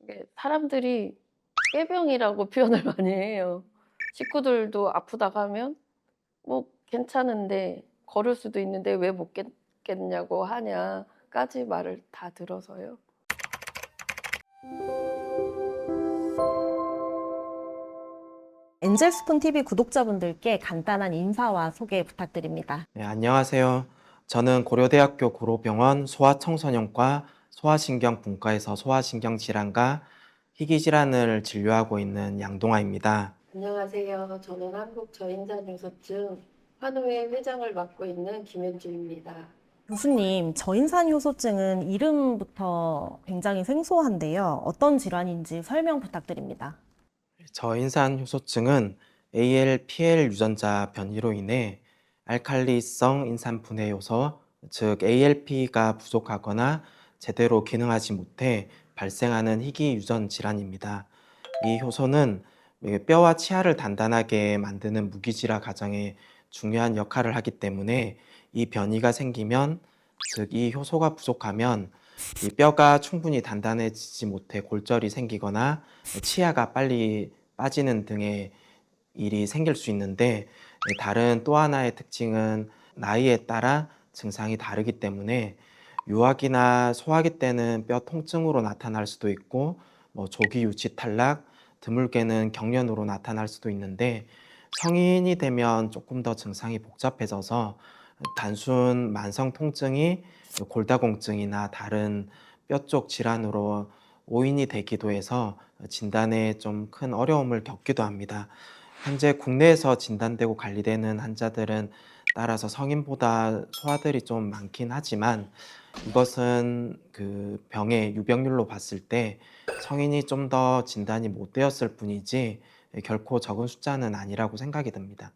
이게 사람들이 꾀병이라고 표현을 많이 해요. 식구들도 아프다고 하면 뭐 괜찮은데 걸을 수도 있는데 왜 못 걷겠냐고 하냐까지 말을 다 들어서요. 엔젤스푼 TV 구독자분들께 간단한 인사와 소개 부탁드립니다. 네, 안녕하세요. 저는 고려대학교 고로병원 소아청소년과 소아신경분과에서 소아신경질환과 희귀질환을 진료하고 있는 양동아입니다. 안녕하세요. 저는 한국저인산요소증 환우회 회장을 맡고 있는 김현주입니다. 교수님, 저인산효소증은 이름부터 굉장히 생소한데요. 어떤 질환인지 설명 부탁드립니다. 저인산효소증은 ALPL 유전자 변이로 인해 알칼리성 인산분해 요소, 즉 ALP가 부족하거나 제대로 기능하지 못해 발생하는 희귀 유전 질환입니다. 이 효소는 뼈와 치아를 단단하게 만드는 무기질화 과정에 중요한 역할을 하기 때문에 이 변이가 생기면, 즉 이 효소가 부족하면 이 뼈가 충분히 단단해지지 못해 골절이 생기거나 치아가 빨리 빠지는 등의 일이 생길 수 있는데, 다른 또 하나의 특징은 나이에 따라 증상이 다르기 때문에 유아기나 소아기 때는 뼈 통증으로 나타날 수도 있고, 조기 유치 탈락, 드물게는 경련으로 나타날 수도 있는데, 성인이 되면 조금 더 증상이 복잡해져서 단순 만성 통증이 골다공증이나 다른 뼈 쪽 질환으로 오인이 되기도 해서 진단에 좀 큰 어려움을 겪기도 합니다. 현재 국내에서 진단되고 관리되는 환자들은 따라서 성인보다 소아들이 좀 많긴 하지만, 이것은 그 병의 유병률로 봤을 때 성인이 좀 더 진단이 못 되었을 뿐이지 결코 적은 숫자는 아니라고 생각이 듭니다.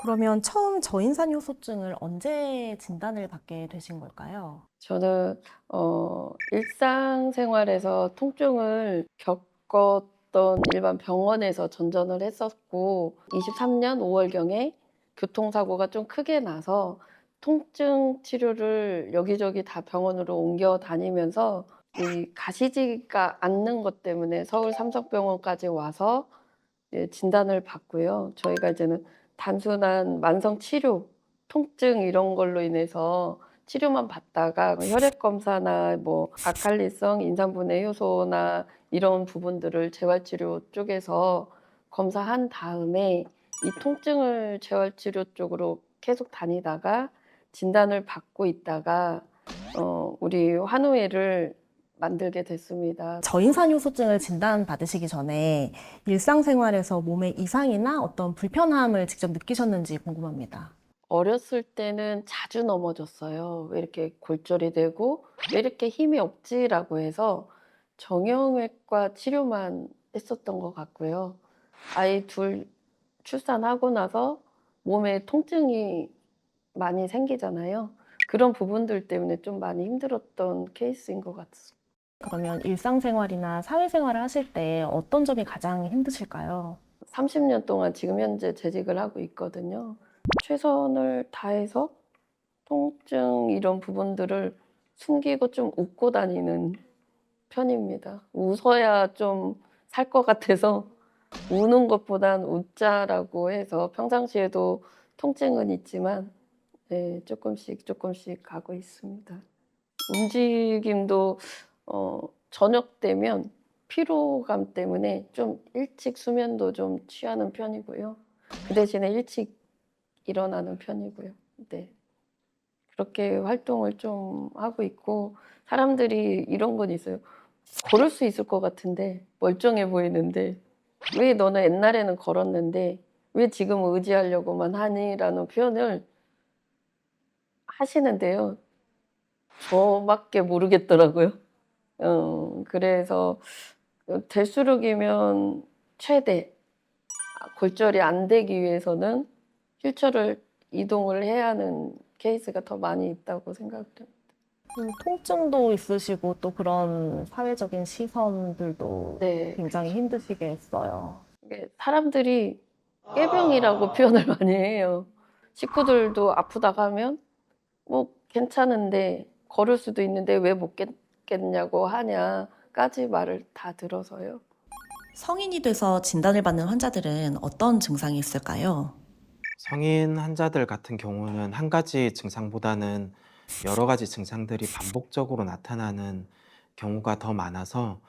그러면 처음 저인산효소증을 언제 진단을 받게 되신 걸까요? 저는 일상생활에서 통증을 겪었던 일반 병원에서 전전을 했었고 23년 5월경에 교통사고가 좀 크게 나서 통증 치료를 여기저기 다 병원으로 옮겨 다니면서 이 가시지가 않는 것 때문에 서울 삼성병원까지 와서 진단을 받고요. 저희가 이제는 단순한 만성 치료, 통증 이런 걸로 인해서 치료만 받다가 혈액 검사나 뭐 아칼리성 인산분해 효소나 이런 부분들을 재활치료 쪽에서 검사한 다음에 이 통증을 재활치료 쪽으로 계속 다니다가 진단을 받고 있다가 우리 환우회를 만들게 됐습니다. 저인산효소증을 진단받으시기 전에 일상생활에서 몸에 이상이나 어떤 불편함을 직접 느끼셨는지 궁금합니다. 어렸을 때는 자주 넘어졌어요. '왜 이렇게 골절이 되고 왜 이렇게 힘이 없지?'라고 해서 정형외과 치료만 했었던 것 같고요. 아이 둘 출산하고 나서 몸에 통증이 많이 생기잖아요. 그런 부분들 때문에 좀 많이 힘들었던 케이스인 것 같습니다. 그러면 일상생활이나 사회생활을 하실 때 어떤 점이 가장 힘드실까요? 30년 동안 지금 현재 재직을 하고 있거든요. 최선을 다해서 통증 이런 부분들을 숨기고 좀 웃고 다니는 편입니다. 웃어야 좀 살 것 같아서 우는 것보단 웃자라고 해서 평상시에도 통증은 있지만 네 쪼끔씩 가고 있습니다. 움직임도 저녁 되면 피로감 때문에 좀 일찍 수면도 좀 취하는 편이고요. 그 대신에 일찍 일어나는 편이고요. 네. 그렇게 활동을 좀 하고 있고 사람들이 이런 건 있어요. "걸을 수 있을 것 같은데 멀쩡해 보이는데 왜 너는 옛날에는 걸었는데 왜 지금은 의지하려고만 하니?"라는 표현을 하시는데요. 저밖에 모르겠더라고요. 그래서 될수록이면 최대 골절이 안 되기 위해서는 휠체어를 이동을 해야 하는 케이스가 더 많이 있다고 생각을 해요. 통증도 있으시고 또 그런 사회적인 시선들도 네. 굉장히 힘드시겠어요. 이게 사람들이 꾀병이라고 표현을 많이 해요. 식구들도 아프다고 하면 뭐 괜찮은데 걸을 수도 있는데 왜 못 걷겠냐고 하냐까지 까지 말을 다 들어서요. 성인이 돼서 진단을 받는 환자들은 어떤 증상이 있을까요? 성인 환자들 같은 경우는 한 가지 증상보다는 여러 가지 증상들이 반복적으로 나타나는 경우가 더 많아서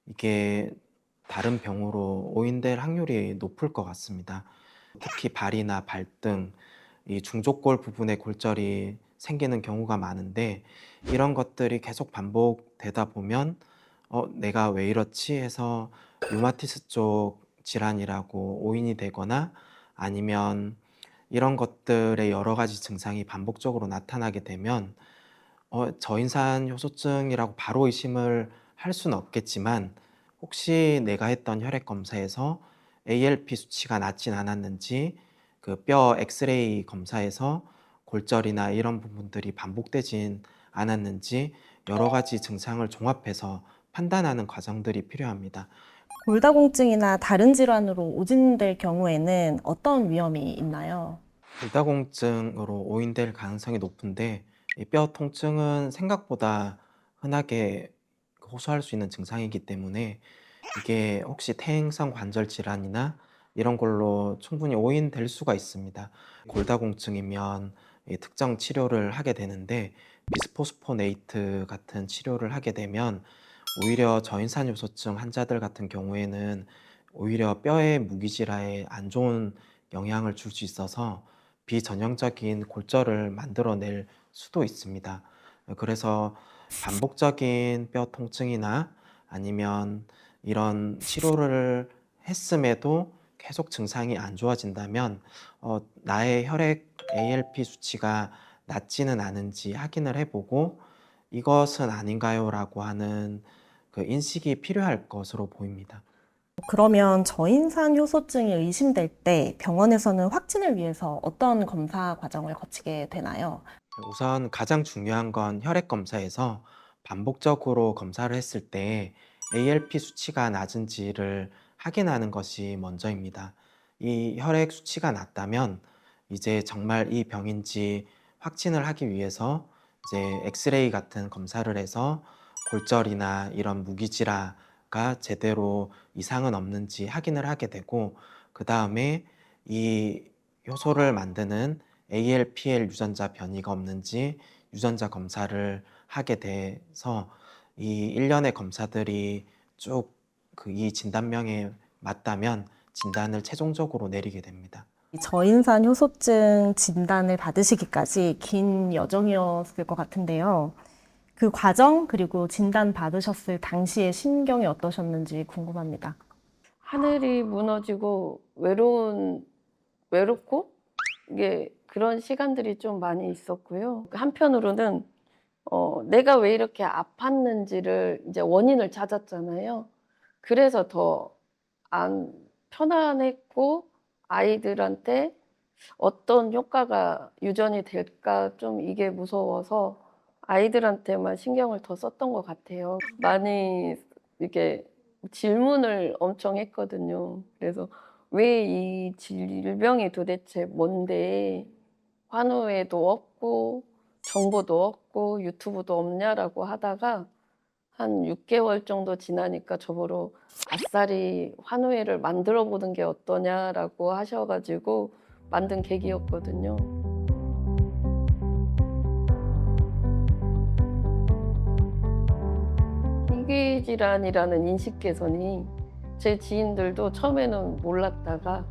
이게 다른 병으로 오인될 확률이 높을 것 같습니다. 특히 발이나 발등, 이 중족골 부분에 골절이 생기는 경우가 많은데 이런 것들이 계속 반복되다 보면 내가 왜 이렇지 해서 류마티스 쪽 질환이라고 오인이 되거나 아니면 이런 것들의 여러 가지 증상이 반복적으로 나타나게 되면 저인산 효소증이라고 바로 의심을 할 수는 없겠지만 혹시 내가 했던 혈액 검사에서 ALP 수치가 낮진 않았는지 그 뼈 엑스레이 검사에서 골절이나 이런 부분들이 반복되진 않았는지 여러 가지 증상을 종합해서 판단하는 과정들이 필요합니다. 골다공증이나 다른 질환으로 오진될 경우에는 어떤 위험이 있나요? 골다공증으로 오인될 가능성이 높은데 이 뼈 통증은 생각보다 흔하게 호소할 수 있는 증상이기 때문에 이게 혹시 퇴행성 관절 질환이나 이런 걸로 충분히 오인될 수가 있습니다. 골다공증이면 이 특정 치료를 하게 되는데 비스포스포네이트 같은 치료를 하게 되면 오히려 저인산 요소증 환자들 같은 경우에는 오히려 뼈의 무기질화에 안 좋은 영향을 줄 수 있어서 비전형적인 골절을 만들어낼 수도 있습니다. 그래서 반복적인 뼈 통증이나 아니면 이런 치료를 했음에도 계속 증상이 안 좋아진다면 나의 혈액 ALP 수치가 낮지는 않은지 확인을 해보고 이것은 아닌가요? 라고 하는 그 인식이 필요할 것으로 보입니다. 그러면 저인산 효소증이 의심될 때 병원에서는 확진을 위해서 어떤 검사 과정을 거치게 되나요? 우선 가장 중요한 건 혈액 검사에서 반복적으로 검사를 했을 때 ALP 수치가 낮은지를 확인하는 것이 먼저입니다. 이 혈액 수치가 낮다면 이제 정말 이 병인지 확진을 하기 위해서 이제 엑스레이 같은 검사를 해서 골절이나 이런 무기질화가 제대로 이상은 없는지 확인을 하게 되고 그 다음에 이 효소를 만드는 ALPL 유전자 변이가 없는지 유전자 검사를 하게 돼서 이 일련의 검사들이 쭉 그 이 진단명에 맞다면 진단을 최종적으로 내리게 됩니다. 이 저인산 효소증 진단을 받으시기까지 긴 여정이었을 것 같은데요. 그 과정 그리고 진단 받으셨을 당시의 심경이 어떠셨는지 궁금합니다. 하늘이 무너지고 외롭고 이게 그런 시간들이 좀 많이 있었고요. 한편으로는 내가 왜 이렇게 아팠는지를 이제 원인을 찾았잖아요. 그래서 더 안 편안했고 아이들한테 어떤 효과가 유전이 될까 좀 이게 무서워서 아이들한테만 신경을 더 썼던 것 같아요. 많이 이게 질문을 엄청 했거든요. 그래서 왜 이 질병이 도대체 뭔데 환우회도 없고 정보도 없고 유튜브도 없냐라고 하다가 한 6개월 정도 지나니까 저보러 아싸리 환우회를 만들어 보는 게 어떠냐라고 하셔가지고 만든 계기였거든요. 희귀질환이라는 인식 개선이 제 지인들도 처음에는 몰랐다가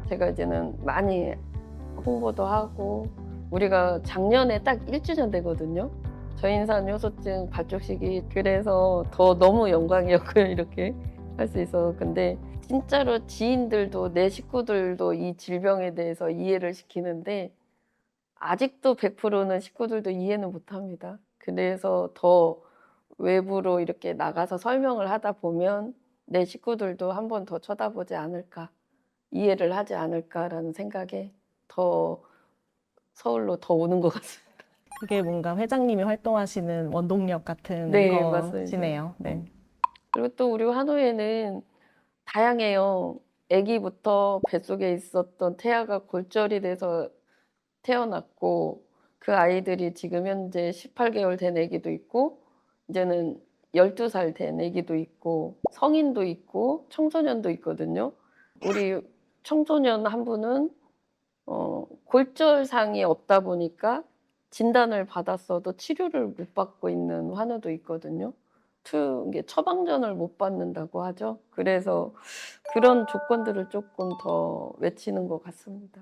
제가 이제는 많이 홍보도 하고 우리가 작년에 딱 1주년 되거든요. 저인산 효소증 발족식이 그래서 더 너무 영광이었고요. 이렇게 할 수 있어서. 근데 진짜로 지인들도 내 식구들도 이 질병에 대해서 이해를 시키는데 아직도 100%는 식구들도 이해는 못합니다. 그래서 더 외부로 이렇게 나가서 설명을 하다 보면 내 식구들도 한 번 더 쳐다보지 않을까, 이해를 하지 않을까라는 생각에 더 서울로 더 오는 것 같습니다. 그게 뭔가 회장님이 활동하시는 원동력 같은 네, 맞습니다. 거시네요. 네. 그리고 또 우리 한우에는 다양해요. 아기부터 뱃속에 있었던 태아가 골절이 돼서 태어났고 그 아이들이 지금 현재 18개월 된 아기도 있고 이제는 12살 된 애기도 있고 성인도 있고 청소년도 있거든요. 우리 청소년 한 분은 골절상이 없다 보니까 진단을 받았어도 치료를 못 받고 있는 환우도 있거든요. 이게 처방전을 못 받는다고 하죠. 그래서 그런 조건들을 조금 더 외치는 것 같습니다.